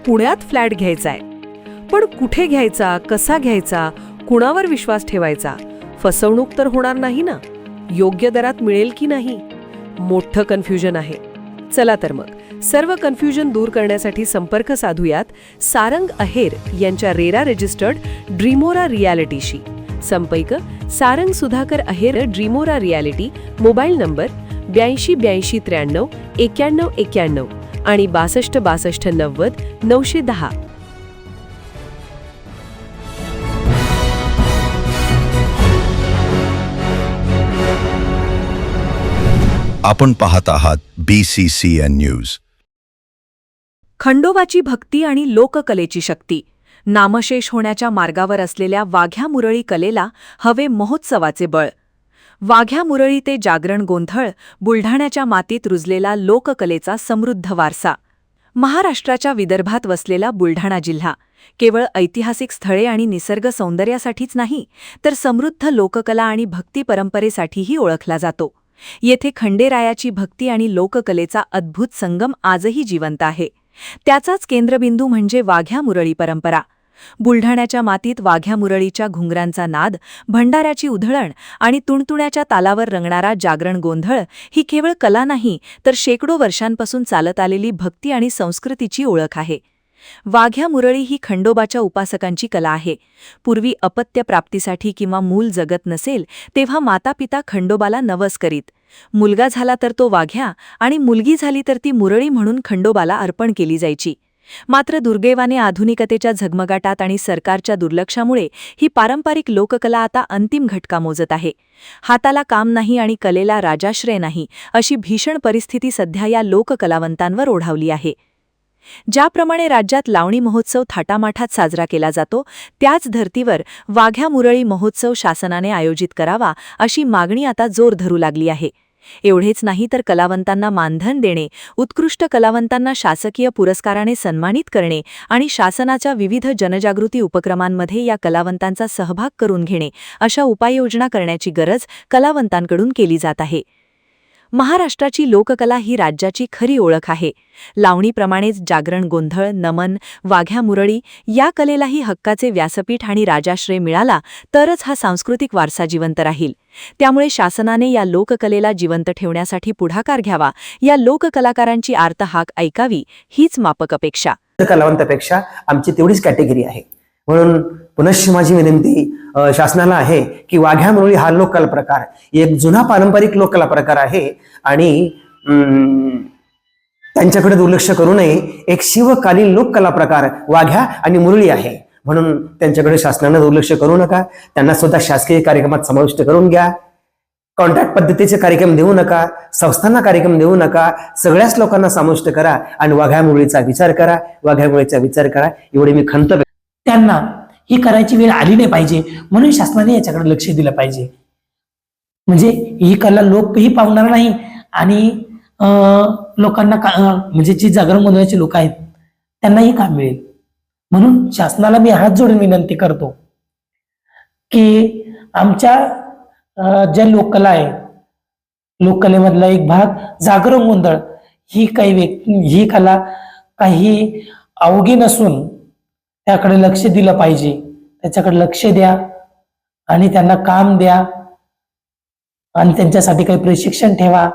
पुण्यात फ्लॅट घ्यायचा आहे. पण कुठे घ्यायचा, कसा घ्यायचा, कुणावर विश्वास ठेवायचा? फसवणूक तर होणार नाही ना? योग्य दरात मिळेल की नाही? मोठं कन्फ्युजन आहे. चला तर मग सर्व कन्फ्युजन दूर करण्यासाठी संपर्क साधूयात सारंग अहेर यांच्या रेरा रजिस्टर्ड ड्रीमोरा रियालिटीशी. संपर्क सारंग सुधाकर अहेर, ड्रीमोरा रियालिटी. मोबाईल नंबर 82 83 91 91 आणि 62 62 90 910. आपण पाहत आहात BCCN न्यूज. खंडोबाची भक्ती आणि लोककलेची शक्ती. नामशेष होण्याच्या मार्गावर असलेल्या वाघ्या मुरळी कलेला हवे महोत्सवाचे बळ. वाघ्या मुरळी ते जागरण गोंधळ, बुलढाण्याच्या मातीत रुजलेला लोककलेचा समृद्ध वारसा. महाराष्ट्राच्या विदर्भात वसलेला बुलढाणा जिल्हा केवळ ऐतिहासिक स्थळे आणि निसर्ग सौंदर्यासाठीच नाही, तर समृद्ध लोककला आणि भक्ती परंपरेसाठीही ओळखला जातो. येथे खंडेरायाची भक्ती आणि लोककलेचा अद्भुत संगम आजही जिवंत आहे. त्याचाच केंद्रबिंदू म्हणजे वाघ्या मुरळी परंपरा. बुलढाण्याच्या मातीत वाघ्या मुरळीच्या घुंगरांचा नाद, भंडाऱ्याची उधळण आणि तुणतुण्याच्या तालावर रंगणारा जागरण गोंधळ ही केवळ कला नाही, तर शेकडो वर्षांपासून चालत आलेली भक्ती आणि संस्कृतीची ओळख आहे. वाघ्या मुरळी ही खंडोबाच्या उपासकांची कला आहे. पूर्वी अपत्य प्राप्तीसाठी किंवा मूल जगत नसेल तेव्हा मातापिता खंडोबाला नवस करीत. मुलगा झाला तर तो वाघ्या आणि मुलगी झाली तर ती मुरळी म्हणून खंडोबाला अर्पण केली जायची. मात्र दुर्दैवाने आधुनिकतेच्या झगमगाटात आणि सरकारच्या दुर्लक्षामुळे ही पारंपरिक लोककला आता अंतिम घटका मोजत आहे. हाताला काम नाही आणि कलेला राजाश्रय नाही, अशी भीषण परिस्थिती सध्या या लोककलावंतांवर ओढावली आहे. ज्याप्रमाणे राज्यात लावणी महोत्सव थाटामाठात साजरा केला जातो, त्याच धर्तीवर वाघ्या मुरळी महोत्सव शासनाने आयोजित करावा, अशी मागणी आता जोर धरू लागली आहे. एवढेच नाही तर कलावंतांना मानधन देणे, उत्कृष्ट कलावंतांना शासकीय पुरस्काराने सन्मानित करणे आणि शासनाच्या विविध जनजागृती उपक्रमांमध्ये या कलावंतांचा सहभाग करून घेणे, अशा उपाययोजना करण्याची गरज कलावंतांकडून केली जात आहे. महाराष्ट्राची लोककला ही राज्याची खरी ओळख आहे. लावणीप्रमाणेच जागरण गोंधळ, नमन, वाघ्या मुरळी या कलेलाही हक्काचे व्यासपीठ आणि राजाश्रय मिळाला तरच हा सांस्कृतिक वारसा जिवंत राहील. त्यामुळे शासनाने या लोककलेला जिवंत ठेवण्यासाठी पुढाकार घ्यावा, या लोककलाकारांची आर्त हाक ऐकावी, हीच मापक अपेक्षा. कलावंतापेक्षा आमची तेवढीच कॅटेगरी आहे. म्हणून पुनश्च माझी विनंती शासनाला आहे की वाघ्या मुरळी हा लोककला प्रकार एक जुना पारंपरिक लोककला प्रकार आहे आणि त्यांच्याकडे दुर्लक्ष करू नये. एक शिवकालीन लोककला प्रकार वाघ्या आणि मुरळी आहे, म्हणून त्यांच्याकडे शासनानं दुर्लक्ष करू नका. त्यांना सुद्धा शासकीय कार्यक्रमात समाविष्ट करून घ्या. कॉन्ट्रॅक्ट पद्धतीचे कार्यक्रम देऊ नका, संस्थांना कार्यक्रम देऊ नका. सगळ्याच लोकांना समाविष्ट करा आणि वाघ्या मुरळीचा विचार करा, वाघ्या मुरळीचा विचार करा, एवढी मी खंत. त्यांना ही करायची वेळ आली नाही पाहिजे, म्हणून शासनाने याच्याकडे लक्ष दिलं पाहिजे. म्हणजे ही कला लोकही पावणार नाही आणि लोकांना म्हणजे जी जागरण गोंधळाची लोक आहेत त्यांनाही काम मिळेल. म्हणून शासनाला मी हात जोडून विनंती करतो की आमच्या ज्या लोककला आहे, लोककलेमधला एक भाग जागरण गोंधळ ही ही कला काही अवघी नसून त्याकडे लक्ष दिलं पाहिजे. त्याच्याकडे लक्ष द्या आणि त्यांना काम द्या आणि त्यांच्यासाठी काही प्रशिक्षण ठेवा.